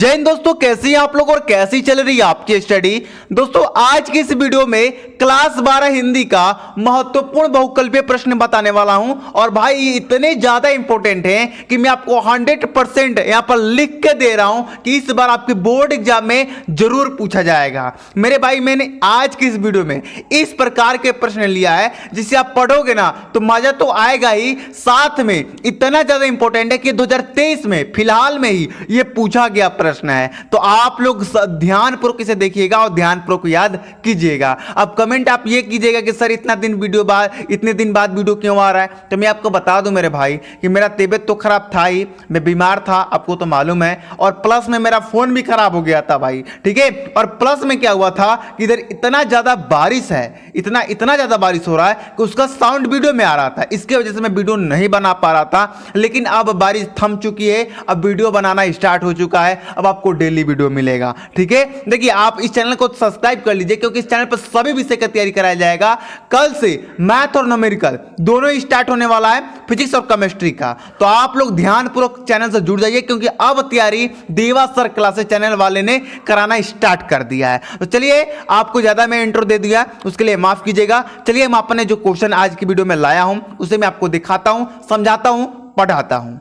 जय हिंद दोस्तों, कैसी हैं आप लोग और कैसी चल रही है आपकी स्टडी। दोस्तों आज की इस वीडियो में क्लास 12 हिंदी का महत्वपूर्ण बहुकल्पीय प्रश्न बताने वाला हूं और भाई ये इतने ज्यादा इंपॉर्टेंट हैं कि मैं आपको 100% यहां पर लिख के दे रहा हूं कि इस बार आपके बोर्ड एग्जाम में जरूर पूछा जाएगा। मेरे भाई मैंने आज की इस वीडियो में इस प्रकार के प्रश्न लिया है जिसे आप पढ़ोगे ना तो मजा तो आएगा ही, साथ में इतना ज्यादा इंपॉर्टेंट है कि 2023 में फिलहाल में ही ये पूछा गया प्रश्न है। तो आप लोग ध्यानपूर्वक इसे देखिएगा और ध्यानपूर्वक याद कीजिएगा। अब कमेंट आप ये कीजिएगा कि सर इतने दिन बाद वीडियो क्यों आ रहा है। तो मैं आपको बता दूं मेरे भाई कि मेरा तबीयत तो खराब था ही, मैं बीमार था, आपको तो मालूम है, और प्लस में मेरा फोन भी खराब हो गया था भाई, ठीक है। और प्लस में क्या हुआ था कि इधर इतना ज्यादा बारिश है, इतना ज्यादा बारिश हो रहा है कि उसका साउंड वीडियो में आ रहा था, इसके वजह से मैं वीडियो नहीं बना पा रहा था। लेकिन अब बारिश थम चुकी है, अब वीडियो बनाना स्टार्ट हो चुका है, अब आपको डेली वीडियो मिलेगा, ठीक है। देखिए आप इस चैनल को सब्सक्राइब कर लीजिए क्योंकि इस चैनल पर सभी विषय का तैयारी कराया जाएगा। कल से मैथ और न्यूमेरिकल दोनों ही स्टार्ट होने वाला है, फिजिक्स और केमिस्ट्री का। तो आप लोग ध्यानपूर्वक चैनल से जुड़ जाइए क्योंकि अब तैयारी देवा सर क्लासेस चैनल वाले ने कराना स्टार्ट कर दिया है। तो चलिए आपको ज्यादा मैं इंट्रो दे दिया, उसके लिए माफ कीजिएगा। चलिए हम अपने जो क्वेश्चन आज की वीडियो में लाया हूं उसे मैं आपको दिखाता हूं, समझाता हूं, पढ़ाता हूं।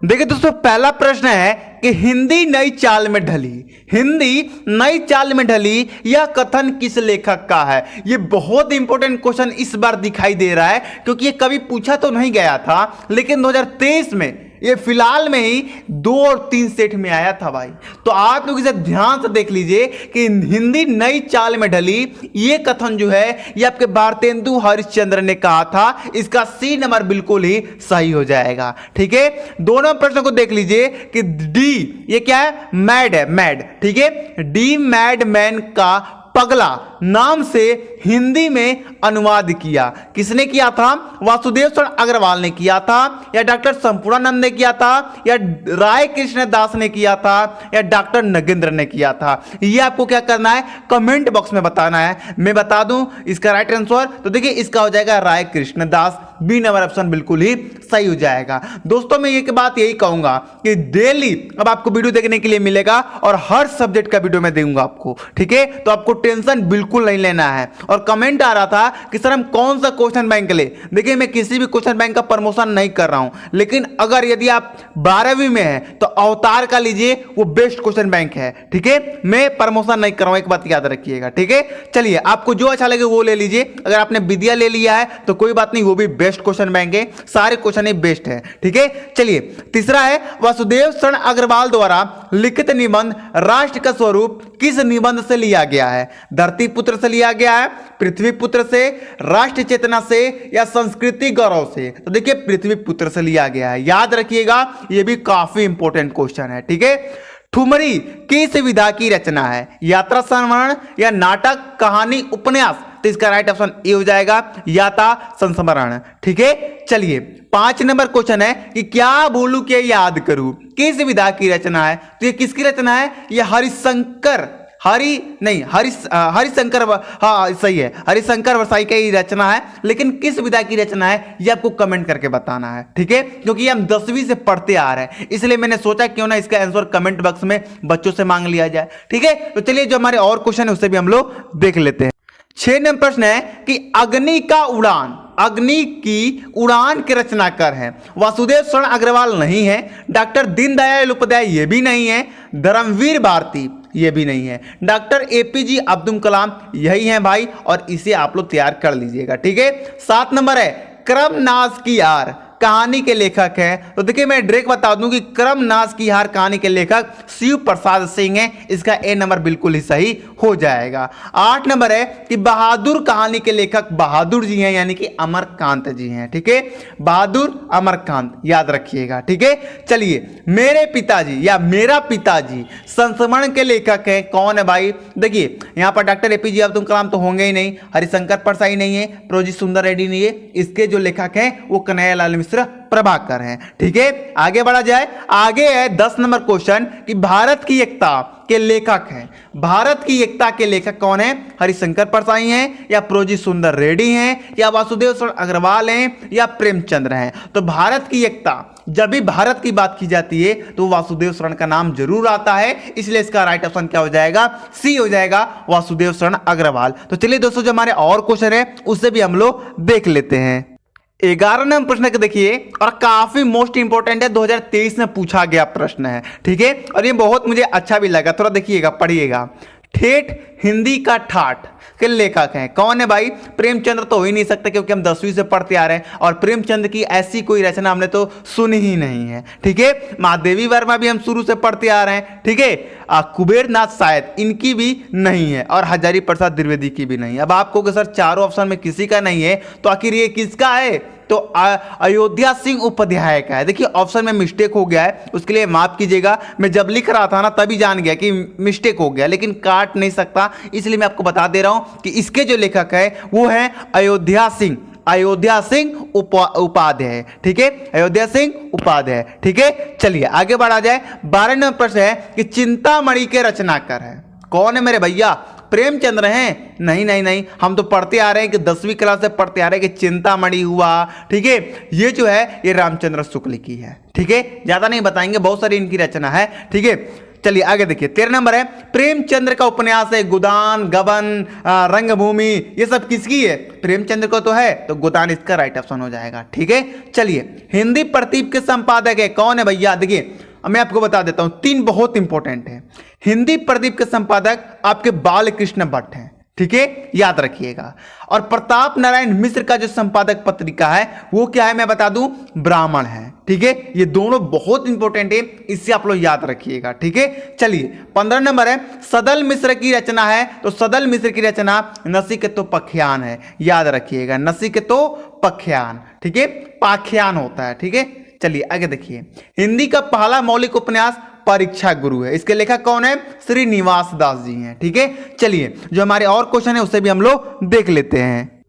देखिए दोस्तों पहला प्रश्न है कि हिंदी नई चाल में ढली, हिंदी नई चाल में ढली यह कथन किस लेखक का है। यह बहुत इंपॉर्टेंट क्वेश्चन इस बार दिखाई दे रहा है क्योंकि यह कभी पूछा तो नहीं गया था, लेकिन 2023 में ये फिलहाल में ही 2 और 3 सेट में आया था भाई। तो आप लोग इसे ध्यान से देख लीजिए कि हिंदी नई चाल में ढली ये कथन जो है ये आपके भारतेंदु हरिश्चंद्र ने कहा था। इसका सी नंबर बिल्कुल ही सही हो जाएगा, ठीक है। दोनों प्रश्नों को देख लीजिए कि डी ये क्या है, मैड है, मैड, ठीक है। डी मैड मैन का पगला नाम से हिंदी में अनुवाद किया किसने किया था? वासुदेव शरण अग्रवाल ने किया था, या डॉक्टर संपूर्णानंद ने किया था, या राय कृष्ण दास ने किया था, या डॉक्टर नगेंद्र ने किया था। ये आपको क्या करना है, कमेंट बॉक्स में बताना है। मैं बता दूं इसका राइट आंसर, तो देखिए इसका हो जाएगा राय कृष्ण दास, बी नंबर ऑप्शन बिल्कुल ही सही हो जाएगा। दोस्तों मैं एक बात यही कहूंगा कि डेली अब आपको वीडियो देखने के लिए मिलेगा और हर सब्जेक्ट का वीडियो मैं दूंगा आपको, ठीक है। तो आपको टेंशन बिल्कुल नहीं लेना है। और कमेंट आ रहा था कि सर हम कौन सा क्वेश्चन बैंक ले। देखिए मैं किसी भी क्वेश्चन बैंक का प्रमोशन नहीं कर रहा हूं, लेकिन अगर यदि आप 12वीं में हैं तो अवतार का लीजिए, वो बेस्ट क्वेश्चन बैंक है, ठीक है। मैं प्रमोशन नहीं कर रहा हूं, एक बात याद रखिएगा, ठीक है। चलिए आपको जो अच्छा लगे वो ले लीजिए। अगर आपने विद्या ले लिया है तो कोई बात नहीं, वो भी बेस्ट क्वेश्चन बैंक है, सारे क्वेश्चन ही बेस्ट है, ठीक है। चलिए तीसरा है वासुदेव शरण अग्रवाल द्वारा लिखित निबंध राष्ट्र का स्वरूप किस निबंध से लिया गया है? धरती पुत्र से लिया गया है, पृथ्वी पुत्र से, राष्ट्र चेतना से, या संस्कृति गौरव से? तो देखिए पृथ्वी पुत्र से लिया गया है, याद रखिएगा, यह भी काफी इंपॉर्टेंट क्वेश्चन है, ठीक है। ठुमरी किस विधा की रचना है? यात्रा संस्मरण, या नाटक, कहानी, उपन्यास? तो इसका राइट ऑप्शन ए हो जाएगा, यात्रा संस्मरण, ठीक है। चलिए 5 नंबर क्वेश्चन है कि क्या बोलूं क्या याद करूं, किस विधा की रचना है? तो ये किसकी रचना है? ये हरिशंकर हाँ सही है, हरिशंकर वरसाई की रचना है। लेकिन किस विधा की रचना है ये आपको कमेंट करके बताना है, ठीक है। क्योंकि हम 10वीं से पढ़ते आ रहे हैं, इसलिए मैंने सोचा क्यों ना इसका आंसर कमेंट बॉक्स में बच्चों से मांग लिया जाए, ठीक है। तो चलिए जो हमारे और क्वेश्चन है उससे भी हम लोग देख लेते हैं। 6 नंबर प्रश्न है कि अग्नि की उड़ान के रचनाकार हैं। वासुदेव शरण अग्रवाल नहीं है, डॉक्टर दीनदयाल उपाध्याय ये भी नहीं है, धर्मवीर भारती ये भी नहीं है, डॉक्टर एपीजे अब्दुल कलाम यही है भाई, और इसे आप लोग तैयार कर लीजिएगा, ठीक है। 7 नंबर है क्रमनाश की हार कहानी के लेखक हैं। तो देखिए मैं डायरेक्ट बता दूं कि क्रमनाश की हार कहानी के लेखक शिव प्रसाद सिंह हैं, इसका ए नंबर बिल्कुल ही सही हो जाएगा। 8 नंबर है कि बहादुर कहानी के लेखक बहादुर जी हैं, यानी कि अमरकांत जी हैं, ठीक है। बहादुर अमरकांत याद रखिएगा, ठीक है। चलिए मेरे पिताजी या मेरा पिताजी संस्मरण के लेखक हैं, कौन है भाई? देखिए यहां पर डॉक्टर एपीजे अब्दुल कलाम तो होंगे ही नहीं, हरिशंकर परसाई नहीं है, प्रोजी सुंदर रेड्डी नहीं है, इसके जो लेखक हैं वो कन्हैयालाल मिश्र मिश्र प्रभाकर हैं। ठीक है, आगे बढ़ा जाए। आगे है 10 नंबर क्वेश्चन कि भारत की एकता के लेखक हैं। भारत की एकता के लेखक कौन है? हरिशंकर परसाई हैं, या प्रोजी सुंदर रेड्डी हैं, या वासुदेव शरण अग्रवाल हैं, या प्रेमचंद्र हैं। तो भारत की एकता, जब भी भारत की बात की जाती है तो वासुदेव शरण का नाम जरूर आता है, इसलिए इसका राइट ऑप्शन क्या हो जाएगा? सी हो जाएगा, वासुदेव शरण अग्रवाल। तो चलिए दोस्तों, जो हमारे और क्वेश्चन है उससे भी हम लोग देख लेते हैं। 11 नंबर प्रश्न के देखिए, और काफी मोस्ट इंपोर्टेंट है, 2023 में पूछा गया प्रश्न है। ठीक है, और ये बहुत मुझे अच्छा भी लगा, थोड़ा देखिएगा, पढ़िएगा। ठेठ हिंदी का ठाठ के लेखक हैं, कौन है भाई? प्रेमचंद्र तो हो ही नहीं सकते, क्योंकि हम 10वीं से पढ़ते आ रहे हैं और प्रेमचंद्र की ऐसी कोई रचना हमने तो सुनी ही नहीं है। ठीक है, महादेवी वर्मा भी हम शुरू से पढ़ते आ रहे हैं। ठीक है, कुबेर नाथ शायद इनकी भी नहीं है, और हजारी प्रसाद द्विवेदी की भी नहीं है। अब आपको कि सर चारों ऑप्शन में किसी का नहीं है, तो आखिर ये किसका है? तो अयोध्या सिंह उपाध्याय का है। देखिए ऑप्शन में मिस्टेक हो गया है, उसके लिए माफ कीजिएगा। मैं जब लिख रहा था ना तभी जान गया कि मिस्टेक हो गया, लेकिन काट नहीं सकता, इसलिए मैं आपको बता दे रहा हूं कि इसके जो लेखक है वो है अयोध्या सिंह उपाध्याय। ठीक है, अयोध्या सिंह उपाध्याय। ठीक है, चलिए आगे बढ़ा जाए। 12 नंबर प्रश्न है कि चिंतामणि के रचनाकार है, कौन है मेरे भैया? प्रेमचंद्र हैं? नहीं नहीं नहीं, हम तो पढ़ते आ रहे हैं कि 10वीं क्लास से पढ़ते आ रहे हैं कि चिंतामणि हुआ। ठीक है, ये जो है ये रामचंद्र शुक्ल की है। ठीक है, ज्यादा नहीं बताएंगे, बहुत सारी इनकी रचना है। ठीक है, चलिए आगे देखिए। 13 नंबर है, प्रेमचंद्र का उपन्यास है गोदान, गबन, रंगभूमि, ये सब किसकी है? प्रेमचंद्र को तो है, तो गोदान इसका राइट ऑप्शन हो जाएगा। ठीक है, चलिए हिंदी प्रदीप के संपादक है, कौन है भैया? देखिए मैं आपको बता देता हूं, 3 बहुत इंपॉर्टेंट है। हिंदी प्रदीप के संपादक आपके बालकृष्ण भट्ट हैं। ठीक है, याद रखिएगा। और प्रताप नारायण मिश्र का जो संपादक पत्रिका है वो क्या है मैं बता दूं? ब्राह्मण है। ठीक है, ये दोनों बहुत इंपॉर्टेंट है, इससे आप लोग याद रखिएगा। ठीक है, चलिए 15 नंबर है, सदल मिश्र की रचना है, तो सदल मिश्र की रचना नचिकेतोपाख्यान है, याद रखिएगा, नचिकेतोपाख्यान। ठीक है, पाख्यान होता है। ठीक है, चलिए आगे देखिए। हिंदी का पहला मौलिक उपन्यास परीक्षा गुरु है, इसके लेखक कौन है? श्रीनिवास दास जी हैं। ठीक है, चलिए जो हमारे और क्वेश्चन है उसे भी हम लोग देख लेते हैं।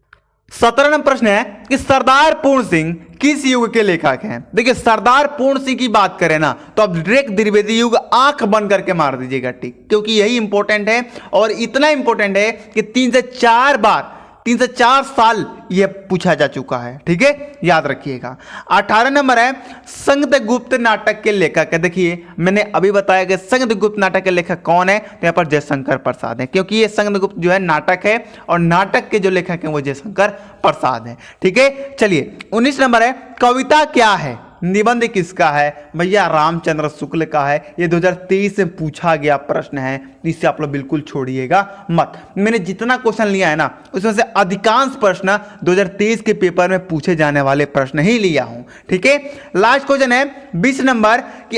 17 नंबर प्रश्न है कि सरदार पूर्ण सिंह किस युग के लेखक हैं? देखिए सरदार पूर्ण सिंह की बात करें ना तो अब डायरेक्ट द्विवेदी युग आंख बंद करके मार दीजिएगा टिक, क्योंकि यही इंपॉर्टेंट है, और इतना इंपॉर्टेंट है कि 3 से 4 बार 3 से 4 साल यह पूछा जा चुका है। ठीक है, याद रखिएगा। 18 नंबर है, संगतगुप्त नाटक के लेखक है। देखिए मैंने अभी बताया कि संगतगुप्त नाटक के लेखक कौन है, तो यहां पर जयशंकर प्रसाद है, क्योंकि ये संगतगुप्त जो है नाटक है और नाटक के जो लेखक हैं वो जयशंकर प्रसाद है। ठीक है, चलिए 19 नंबर है, कविता क्या है? निबंध किसका है? भैया रामचंद्र शुक्ल का है। ये 2023 में पूछा गया प्रश्न है, इससे आप लोग बिल्कुल छोड़िएगा मत। मैंने जितना क्वेश्चन लिया है ना उसमें से अधिकांश प्रश्न 2023 के पेपर में पूछे जाने वाले प्रश्न ही लिया हूं। ठीक है, लास्ट क्वेश्चन है 20 नंबर कि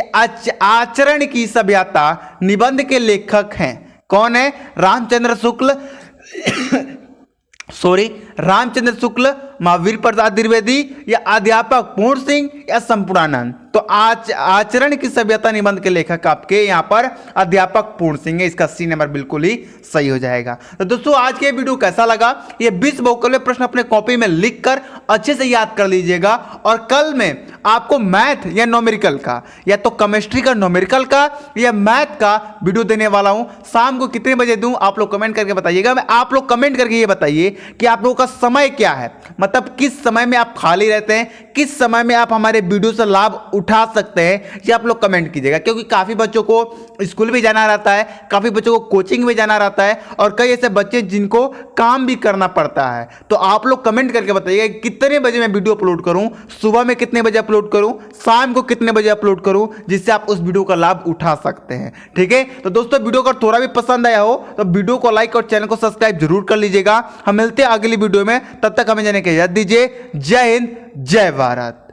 आचरण की सभ्यता निबंध के लेखक हैं, कौन है? रामचंद्र शुक्ल रामचंद्र शुक्ल, महावीर प्रसाद द्विवेदी, या अध्यापक पूर्ण सिंह, या संपूर्णानंद। तो आचरण की सभ्यता निबंध के लेखक आपके यहाँ पर अध्यापक पूर्ण सिंह है, इसका सी नंबर बिल्कुल ही सही हो जाएगा। तो दोस्तों आज के वीडियो कैसा लगा? ये 20 बहुकल्य प्रश्न अपने कॉपी में लिखकर अच्छे से याद कर लीजिएगा, और कल में आपको मैथ या न्यूमेरिकल का, या तो केमिस्ट्री का न्यूमेरिकल का या मैथ का वीडियो देने वाला हूं। शाम को कितने बजे दूं आप लोग कमेंट करके बताइएगा। आप लोग कमेंट करके ये बताइए कि आप लोगों का समय क्या है, मतलब किस समय में आप खाली रहते हैं, किस समय में आप हमारे वीडियो से लाभ उठा सकते हैं, ये आप लोग कमेंट कीजिएगा। क्योंकि काफी बच्चों को स्कूल भी जाना रहता है, काफी बच्चों को कोचिंग भी जाना रहता है, और कई ऐसे बच्चे जिनको काम भी करना पड़ता है। तो आप लोग कमेंट करके बताइएगा कितने बजे मैं वीडियो अपलोड करूं, सुबह में कितने बजे अपलोड करूं, शाम को कितने बजे अपलोड करूं, जिससे आप उस वीडियो का लाभ उठा सकते हैं। ठीक है, तो दोस्तों वीडियो अगर थोड़ा भी पसंद आया हो तो वीडियो को लाइक और चैनल को सब्सक्राइब जरूर कर लीजिएगा। हम मिलते हैं अगली वीडियो में, तब तक हमें जाने की इजाजत दीजिए। जय हिंद, जय भारत।